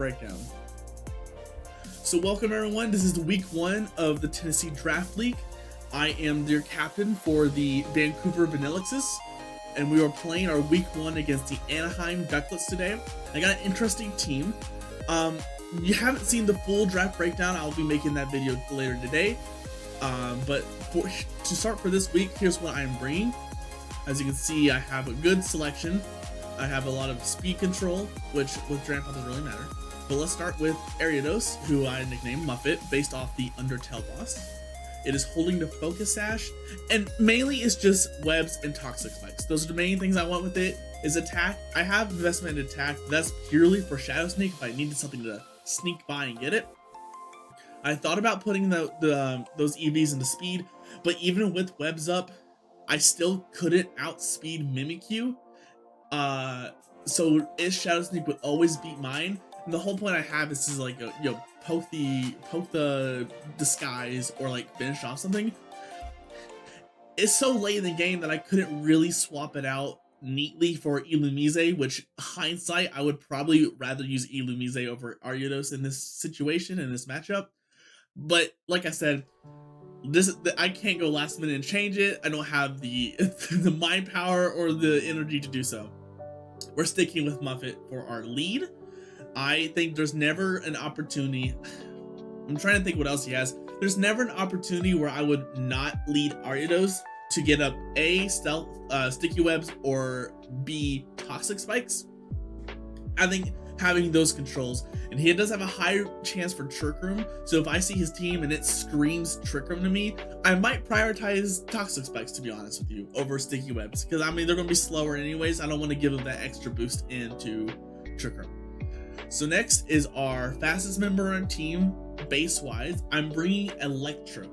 Breakdown. So welcome everyone, this is the week 1 of the Tennesse Draft League. I am their captain for the Vancouver Vanilluxes, and we are playing our week 1 against the Anaheim Duckletts today. I got an interesting team. You haven't seen the full draft breakdown, I'll be making that video later today. But to start for this week, here's what I'm bringing. As you can see, I have a good selection. I have a lot of speed control, which with draft doesn't really matter. But let's start with Ariados, who I nicknamed Muffet, based off the Undertale boss. It is holding the focus sash, and mainly it's just webs and toxic spikes. Those are the main things I want with it. Is attack. I have investment in attack. That's purely for Shadow Sneak if I needed something to sneak by and get it. I thought about putting those EVs into speed, but even with webs up, I still couldn't outspeed Mimikyu. So Shadow Sneak would always beat mine. And the whole point I have is like poke the disguise or like finish off something. It's so late in the game that I couldn't really swap it out neatly for Illumise, which hindsight I would probably rather use Illumise over Ariados in this situation, in this matchup. But like I said, I can't go last minute and change it. I don't have the the mind power or the energy to do so. We're sticking with Muffet for our lead. I think there's never an opportunity. I'm trying to think what else he has. There's never an opportunity where I would not lead Ariados to get up A, stealth, sticky webs, or B, toxic spikes. I think having those controls, and he does have a higher chance for Trick Room, so if I see his team and it screams Trick Room to me, I might prioritize toxic spikes, to be honest with you, over sticky webs, because I mean they're going to be slower anyways. I don't want to give them that extra boost into Trick Room. So next is our fastest member on our team, base-wise. I'm bringing Electrode.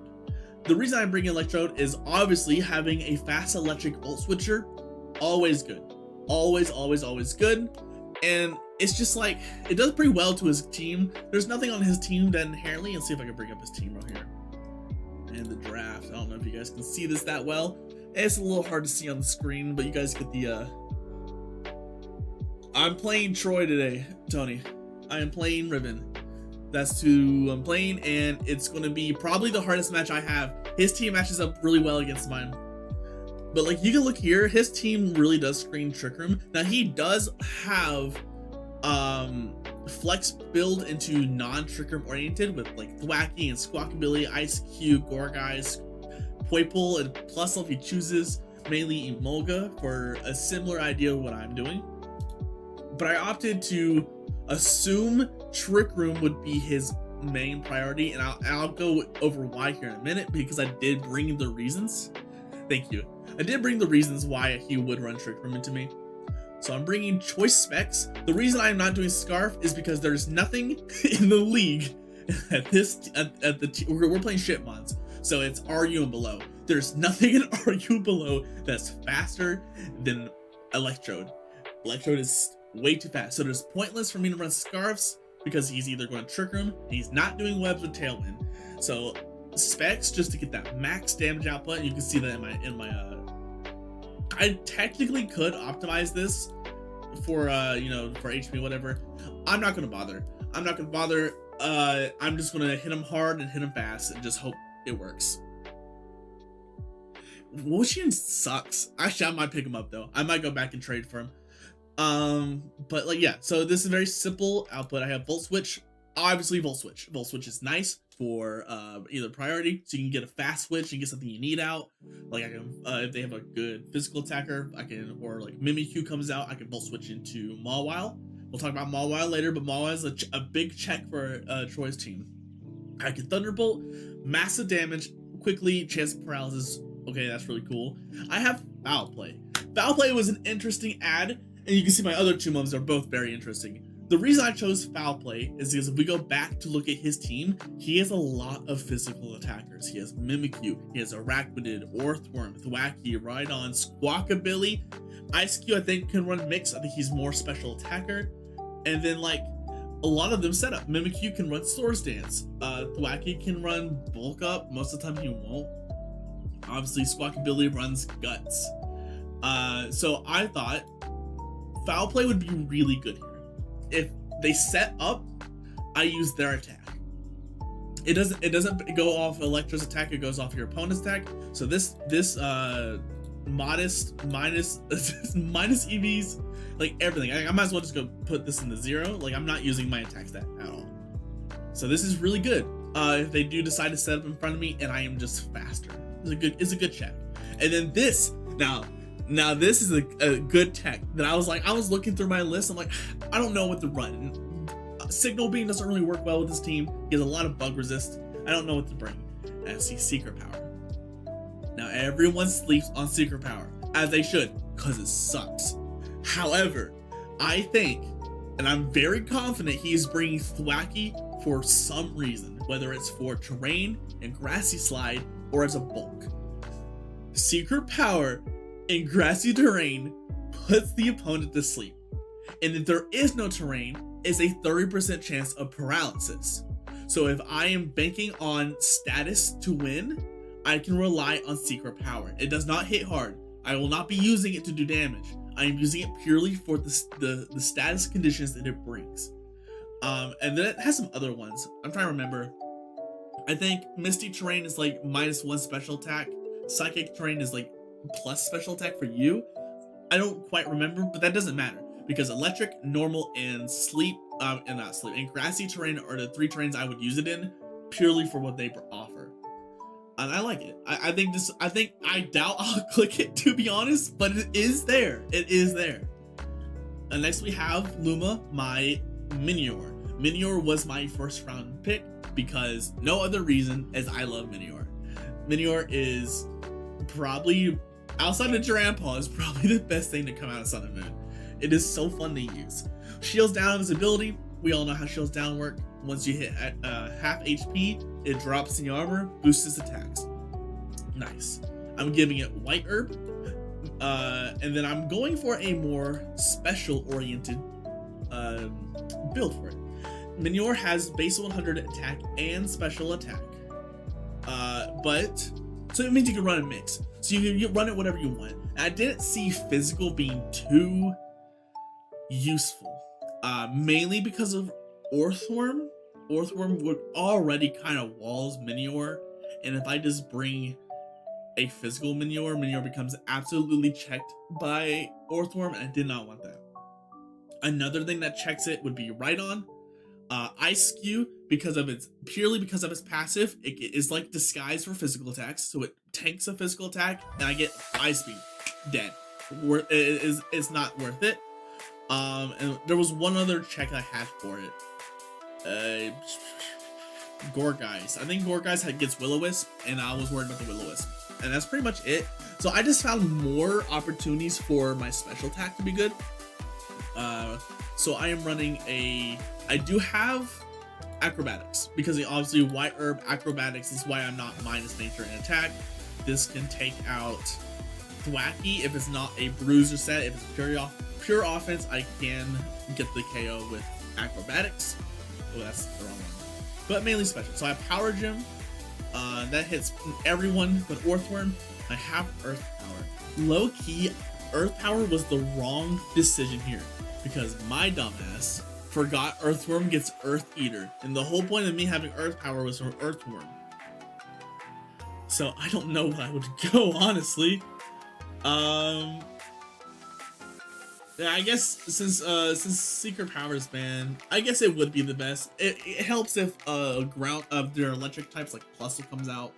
The reason I'm bringing Electrode is obviously having a fast electric volt switcher, always good. Always, always, always good. And it's just like, it does pretty well to his team. There's nothing on his team that inherently, let's see if I can bring up his team right here. And the draft, I don't know if you guys can see this that well. It's a little hard to see on the screen, but you guys get the, I'm playing Troy today, Tony. I am playing Ribbon. That's who I'm playing, and it's going to be probably the hardest match I have. His team matches up really well against mine. But like you can look here, his team really does screen Trick Room. Now he does have flex build into non-Trick Room oriented with like Thwacky and Squawkabilly, Ice Cube, Gorguys, Poipole, and plus if he chooses mainly Emolga for a similar idea of what I'm doing. But I opted to assume Trick Room would be his main priority, and I'll go over why here in a minute, because I did bring the reasons. Thank you. I did bring the reasons why he would run Trick Room into me. So I'm bringing Choice Specs. The reason I'm not doing Scarf is because there's nothing in the league we're playing shit mods, so it's RU and below. There's nothing in RU below that's faster than Electrode. Electrode is way too fast, so it's pointless for me to run Scarfs because he's either going to Trick Room and he's not doing webs with Tailwind. So Specs just to get that max damage output. You can see that in my I technically could optimize this for for HP whatever. I'm not gonna bother. I'm just gonna hit him hard and hit him fast and just hope it works. Wushian sucks. Actually, I might pick him up though. I might go back and trade for him. But like, yeah, so this is a very simple output. I have Volt Switch, obviously Volt Switch. Volt Switch is nice for either priority, so you can get a fast switch and get something you need out. Like I can, if they have a good physical attacker, I can, or like Mimikyu comes out, I can Volt Switch into Mawile. We'll talk about Mawile later, but Mawile is a big check for Troy's team. I can Thunderbolt, massive damage, quickly, chance of paralysis. Okay, that's really cool. I have Foul Play. Foul Play was an interesting add, and you can see my other two moves are both very interesting. The reason I chose Foul Play is because if we go back to look at his team, he has a lot of physical attackers. He has Mimikyu, he has Arachnid, Orthworm, Thwacky, Rhydon, Squawkabilly. Ice Cube I think can run mix. I think he's more special attacker. And then like a lot of them set up. Mimikyu can run Swords Dance. Thwacky can run Bulk Up. Most of the time he won't. Obviously Squawkabilly runs Guts. So I thought Foul Play would be really good here. If they set up I use their attack. It doesn't go off Electra's attack, it goes off your opponent's attack. So this modest minus minus EVs, like everything. I might as well just go put this in the 0. Like I'm not using my attack stat at all. So this is really good. If they do decide to set up in front of me and I am just faster. It's a good check. And then this, now this is a good tech that I was looking through my list. I'm like, I don't know what to run. Signal Beam doesn't really work well with this team. He has a lot of bug resist. I don't know what to bring. And I see Secret Power. Now everyone sleeps on Secret Power, as they should, because it sucks. However, I think, and I'm very confident he's bringing Thwacky for some reason, whether it's for terrain and grassy slide or as a bulk. Secret Power in grassy terrain puts the opponent to sleep. And if there is no terrain, it's a 30% chance of paralysis. So if I am banking on status to win, I can rely on Secret Power. It does not hit hard. I will not be using it to do damage. I am using it purely for the status conditions that it brings. And then it has some other ones. I'm trying to remember. I think Misty Terrain is like -1 special attack. Psychic Terrain is like plus special attack for you. I don't quite remember, but that doesn't matter because Electric, Normal, and and Grassy Terrain are the 3 terrains I would use it in purely for what they offer. And I like it. I doubt I'll click it, to be honest, but it is there. It is there. And next we have Luma, my Minior. Minior was my first round pick because no other reason as I love Minior. Minior is probably, outside of Grandpa, is probably the best thing to come out of Sun and Moon. It is so fun to use. Shields down his ability. We all know how shields down work. Once you hit half HP, it drops in your armor, boosts his attacks. Nice. I'm giving it White Herb. And then I'm going for a more special-oriented build for it. Minior has base 100 attack and special attack. So it means you can run a mix. So you run it whatever you want. And I didn't see physical being too useful. Mainly because of Earthworm. Earthworm would already kind of walls Minior, and if I just bring a physical Minior becomes absolutely checked by Earthworm, and I did not want that. Another thing that checks it would be Rhydon. Ice Skew, purely because of its passive, it is like disguise for physical attacks, so it tanks a physical attack, and I get Ice Beam. Dead. It's not worth it. And there was one other check I had for it. Gorgeist. I think Gorgeist gets Will-O-Wisp, and I was worried about the Will-O-Wisp. And that's pretty much it. So I just found more opportunities for my special attack to be good. So I am running I do have Acrobatics, because obviously White Herb Acrobatics is why I'm not minus nature in attack. This can take out Thwacky if it's not a bruiser set. If it's pure offense, I can get the KO with Acrobatics. Oh, that's the wrong one. But mainly special. So I have Power Gem. That hits everyone but Earthworm. I have Earth Power. Low key, Earth Power was the wrong decision here because my dumbass forgot Earthworm gets Earth Eater. And the whole point of me having Earth Power was for Earthworm. So I don't know what I would go, honestly. Yeah, I guess since Secret Power is banned, I guess it would be the best. It helps if ground of their electric types like Plusle comes out,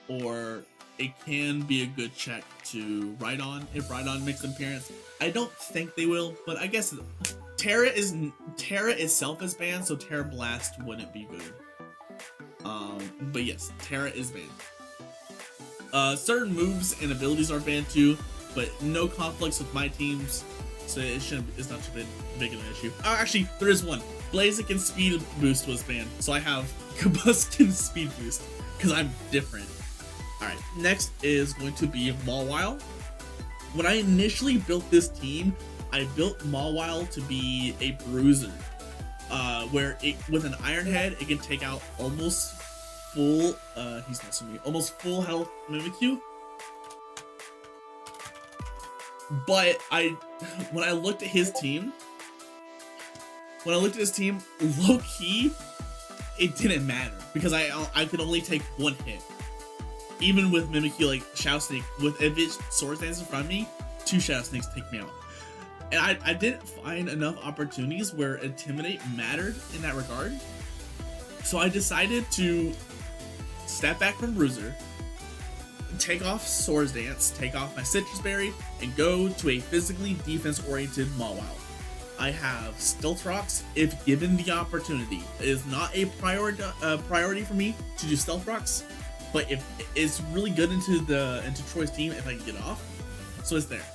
or it can be a good check to Rhydon if Rhydon makes an appearance. I don't think they will, but I guess Terra itself is banned, so Terra Blast wouldn't be good. But yes, Terra is banned. Certain moves and abilities are banned too, but no conflicts with my teams. So it's not too big of an issue. Oh, actually, there is one. Blaziken Speed Boost was banned, so I have Combustion Speed Boost, because I'm different. Alright, next is going to be Mawile. When I initially built this team, I built Mawile to be a bruiser, where with an Iron Head, it can take out almost full, almost full health Mimikyu. But when I looked at his team, when I looked at his team, low key, it didn't matter because I could only take one hit. Even with Mimikyu like Shadow Snake, if it Sword Dance in front of me, 2 Shadow Snakes take me out. And I didn't find enough opportunities where Intimidate mattered in that regard. So I decided to step back from Bruiser, take off Swords Dance, take off my Citrus Berry, and go to a physically defense-oriented Mawile. I have Stealth Rocks if given the opportunity. It is not a priority for me to do Stealth Rocks, but if it's really good into Troy's team if I can get it off. So it's there.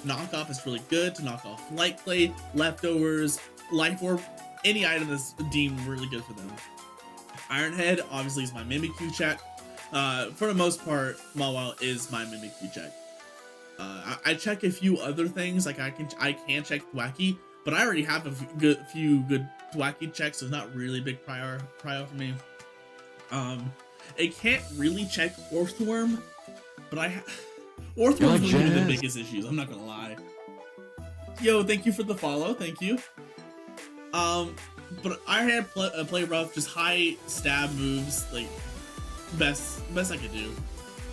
Knockoff is really good to knock off Light Clay, Leftovers, Life Orb, any item that's deemed really good for them. Iron Head obviously is my Mimikyu check. For the most part, Mawile is my Mimikyu check. I check a few other things, like I can check Thwacky, but I already have a few good Thwacky checks, so it's not really a big prior for me. It can't really check Orthworm, but Orthworm's really one of the biggest issues, I'm not gonna lie. Yo, thank you for the follow, thank you. But I had play rough, just high stab moves, like best I could do.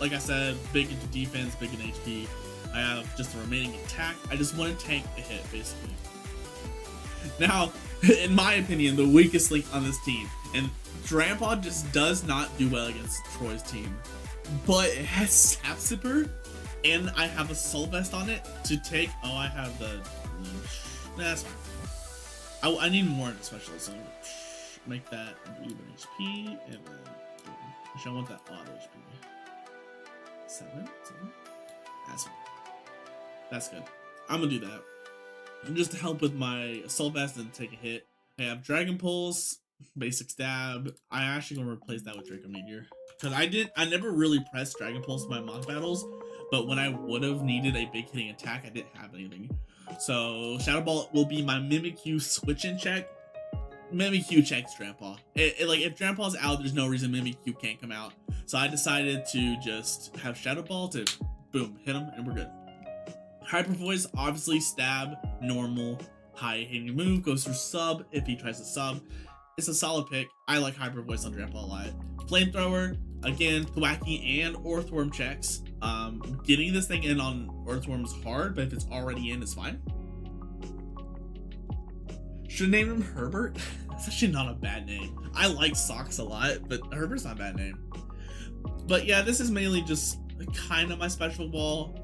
Like I said, big into defense, big in HP. I have just the remaining attack. I just want to tank a hit, basically. Now, in my opinion, the weakest link on this team, and Grandpa just does not do well against Troy's team, but it has Sap Sipper, and I have a Soul Vest on it to take. Oh, I have the. Nah, that's fine. I need more in the specialist, so make that even HP, and then actually I want that auto HP. 7? That's good. I'm gonna do that. And just to help with my Assault Vest and take a hit, I have Dragon Pulse, Basic Stab. I actually gonna replace that with Draco Meteor. Because I never really pressed Dragon Pulse in my mock battles, but when I would have needed a big hitting attack, I didn't have anything. So Shadow Ball will be my Mimikyu switch-in check. Mimikyu checks Grandpa. Like if Grandpa's out, there's no reason Mimikyu can't come out. So I decided to just have Shadow Ball to boom, hit him, and we're good. Hyper Voice, obviously stab, normal, high hitting move, goes through sub if he tries to sub. It's a solid pick. I like Hyper Voice on Grandpa a lot. Flamethrower, again, Thwacky and Orthworm checks. Getting this thing in on Earthworm is hard, but if it's already in, it's fine. Should have named him Herbert. That's actually not a bad name. I like Socks a lot, but Herbert's not a bad name. But yeah, this is mainly just kind of my special ball.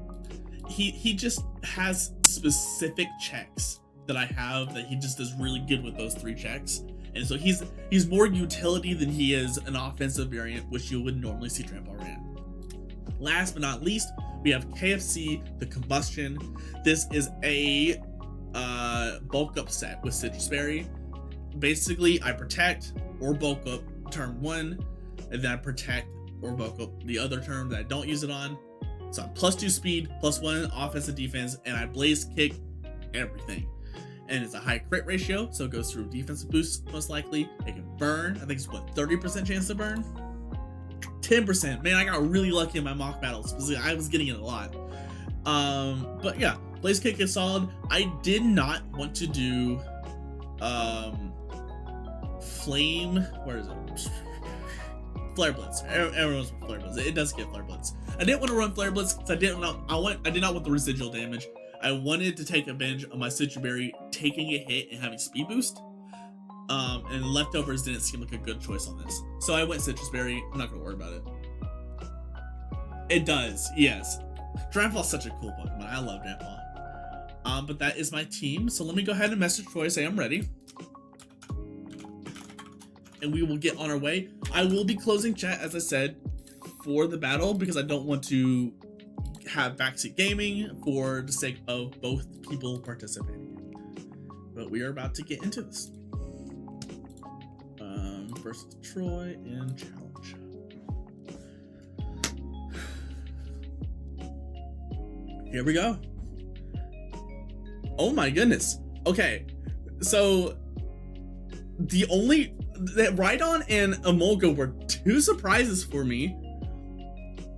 He just has specific checks that I have that he just does really good with those 3 checks. And so he's more utility than he is an offensive variant, which you would normally see Grandpa ran. Last but not least, we have KFC, the Combustion. This is a bulk up set with Citrus Berry. Basically, I protect or bulk up turn 1, and then I protect or bulk up the other turn that I don't use it on. So I'm +2 speed, +1 offensive defense, and I blaze kick everything. And it's a high crit ratio, so it goes through defensive boost most likely. It can burn. I think it's what, 30% chance to burn? 10%. Man, I got really lucky in my mock battles. I was getting it a lot. But yeah, blaze kick is solid. I did not want to do flame. Where is it? Flare Blitz. Everyone's Flare Blitz. It does get Flare Blitz. I didn't want to run Flare Blitz because I did not want the residual damage. I wanted to take advantage of my Citrus Berry taking a hit and having speed boost. And Leftovers didn't seem like a good choice on this. So I went Citrus Berry. I'm not gonna worry about it. It does, yes. Grandpa's such a cool Pokemon. I love Grandpa. But that is my team. So let me go ahead and message Troy, say I'm ready. And we will get on our way. I will be closing chat, as I said, for the battle because I don't want to have backseat gaming for the sake of both people participating. But we are about to get into this. Versus Troy in challenge. Here we go. Oh my goodness. Okay, so the only that Rhydon and Emolga were 2 surprises for me,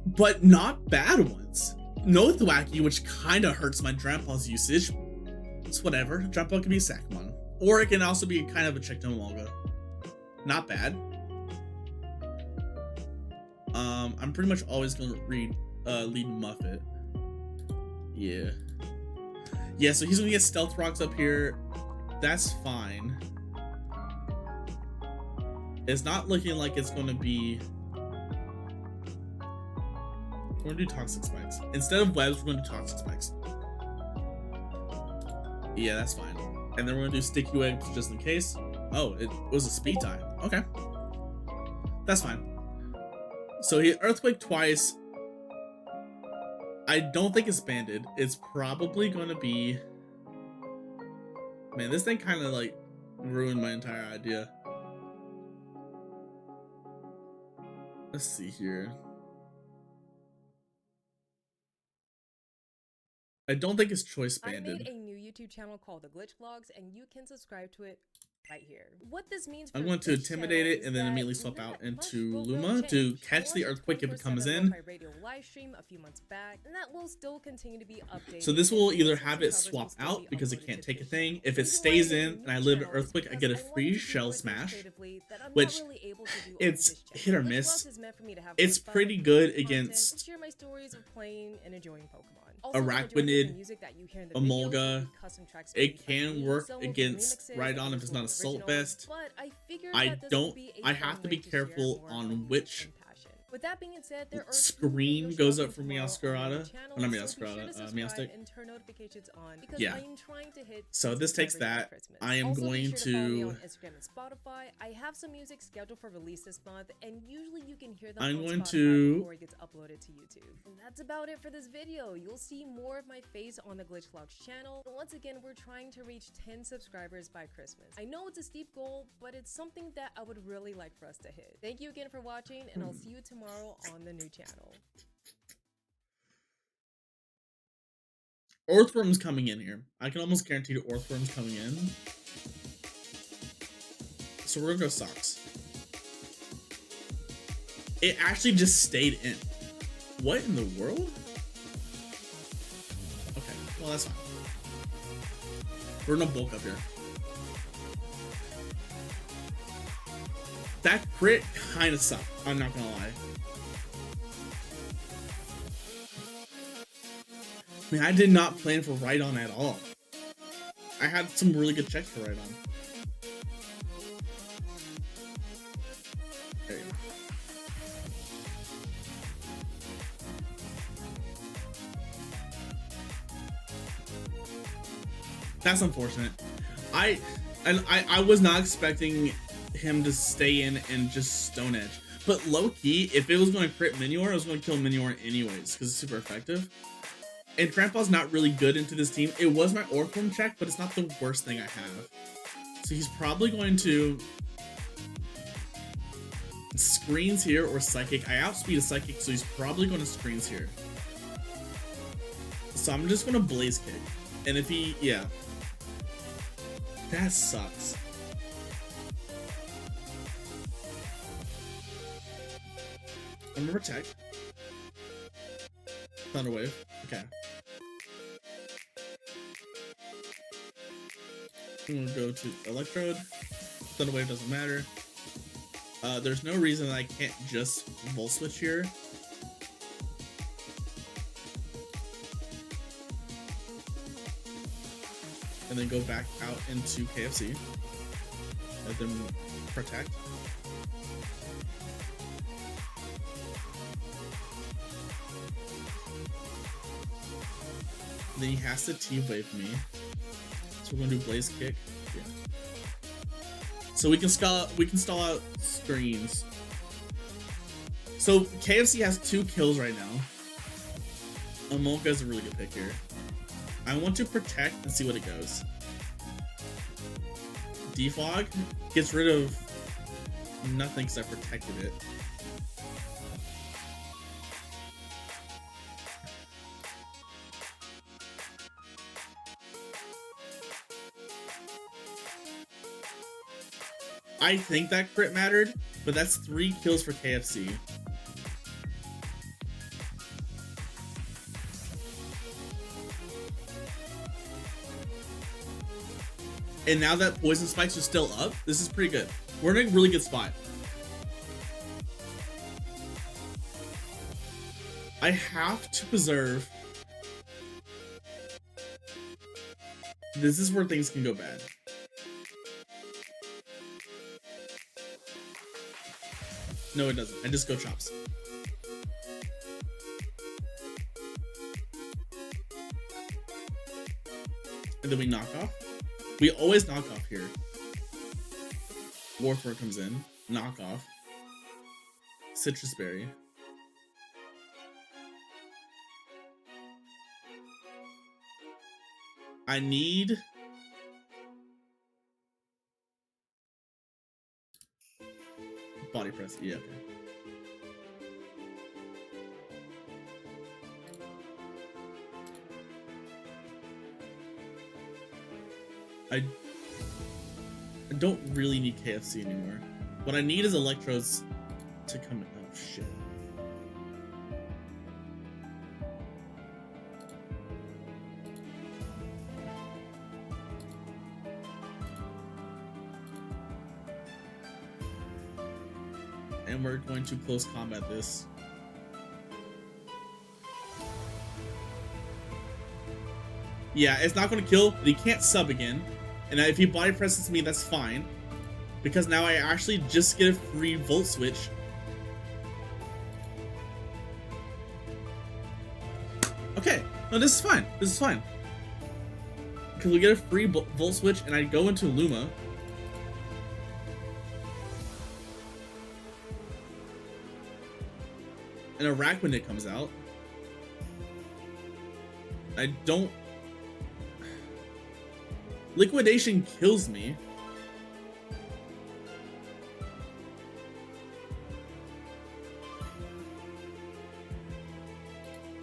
but not bad ones. No Thwacky, which kind of hurts my Grandpa's usage. It's whatever. Grandpa can be Sackmon. Or it can also be kind of a check down Molga. Not bad. I'm pretty much always gonna lead Muffet. Yeah. Yeah, so he's gonna get Stealth Rocks up here. That's fine. It's not looking like it's gonna be... We're gonna do Toxic Spikes. Instead of Webs, we're gonna do Toxic Spikes. Yeah, that's fine. And then we're gonna do Sticky Webs just in case. Oh, it was a speed tie. Okay. That's fine. So he Earthquake twice. I don't think it's banded. It's probably gonna be... Man, this thing kind of like ruined my entire idea. Let's see here. I don't think it's choice banded. I made a new YouTube channel called The Glitch Vlogs, and you can subscribe to it right here. What this means for I'm going to intimidate it and then immediately swap out into Luma to catch the Earthquake if it comes in. Radio live stream a few months back, and that will still continue to be updated. So this will either have it swap out because it can't take a thing. If it stays in and I live an Earthquake, I get a free Shell Smash, which it's hit or miss. It's pretty good against Araquanid, Emolga. It can work against Rhydon if it's not Assault Vest. I have to be careful on which With that being said, there are screen goes up for Meowscarada. Well, not Meowscarada, Meowstick. Yeah. So this takes that. I am going to... I have some music scheduled for release this month, and usually you can hear them I'm on going Spotify to... before it gets uploaded to YouTube. And that's about it for this video. You'll see more of my face on the Glitch Vlogs channel. And once again, we're trying to reach 10 subscribers by Christmas. I know it's a steep goal, but it's something that I would really like for us to hit. Thank you again for watching, and I'll see you tomorrow on the new channel. Orthworm's coming in here. I can almost guarantee the Orthworm's coming in. So we're gonna go Socks. It actually just stayed in. What in the world? Okay, well that's fine. We're gonna bulk up here. That crit kind of sucked, I'm not gonna lie. I mean, I did not plan for Rhydon at all. I had some really good checks for Rhydon. There you go. That's unfortunate. I was not expecting him to stay in and just Stone Edge. But low key, if it was going to crit Minior, I was going to kill Minior anyways because it's super effective. And Grandpa's not really good into this team. It was my Orthworm check, but it's not the worst thing I have. So he's probably going to Screens here or Psychic. I outspeed a Psychic, so he's probably going to Screens here. So I'm just going to Blaze Kick. And if he, yeah. That sucks. I'm gonna protect. Thunder Wave. Okay. I'm gonna go to Electrode. Thunder Wave doesn't matter. There's no reason that I can't just Volt Switch here. And then go back out into KFC. Let them protect. Then he has to T-Wave me. So we're gonna do Blaze Kick. Yeah. So we can stall out Screens. So KFC has 2 kills right now. Amolka is a really good pick here. I want to protect and see what it goes. Defog gets rid of nothing because I protected it. I think that crit mattered, but that's 3 kills for KFC. And now that poison spikes are still up, this is pretty good. We're in a really good spot. I have to preserve. This is where things can go bad. No, it doesn't. I just go chops. And then we knock off. We always knock off here. Warthog comes in. Knock off. Citrus berry. I need body press. Yeah, okay. I don't really need KFC anymore. What I need is electrodes to come in. Oh shit. And we're going to close combat this. Yeah, it's not going to kill, but he can't sub again. And if he body presses me, that's fine. Because now I actually just get a free volt switch. Okay, no, this is fine. This is fine. Because we get a free volt switch and I go into Luma. And a Arachnid comes out. I don't... Liquidation kills me.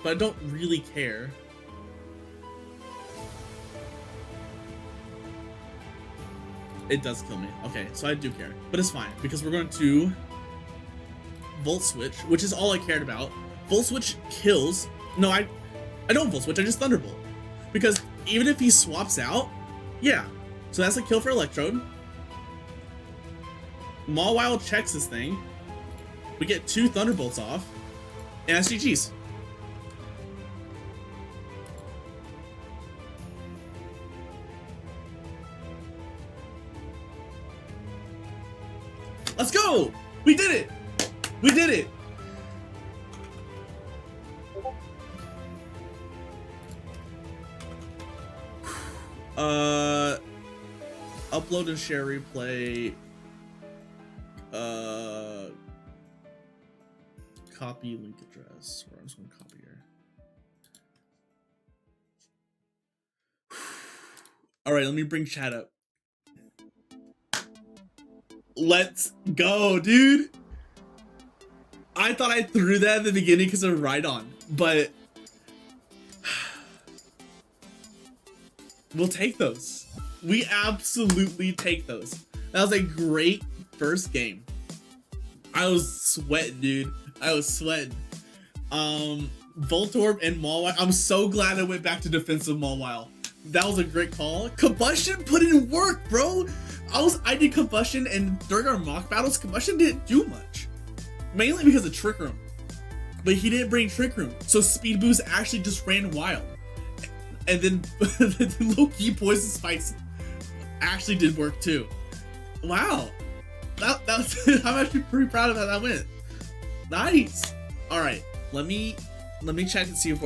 But I don't really care. It does kill me. Okay, so I do care. But it's fine, because we're going to Volt Switch, which is all I cared about. Volt Switch kills. No, I don't Volt Switch, I just Thunderbolt. Because even if he swaps out, yeah. So that's a kill for Electrode. Mawile checks this thing. We get 2 Thunderbolts off. And that's GG's. Let's go! We did it! We did it! Upload and share replay. Copy link address. Or I'm just gonna copy here. Alright, let me bring chat up. Let's go, dude! I thought I threw that at the beginning because of Rhydon, but we'll take those. We absolutely take those. That was a great first game. I was sweating, dude. I was sweating. Voltorb and Mawile. I'm so glad I went back to defensive Mawile. That was a great call. Combustion put in work, bro. I did Combustion, and during our mock battles, Combustion didn't do much. Mainly because of Trick Room. But he didn't bring Trick Room. So Speed Boost actually just ran wild. And then the low-key Poison Spikes actually did work too. Wow. That was, I'm actually pretty proud of how that went. Nice. Alright, let me check and see if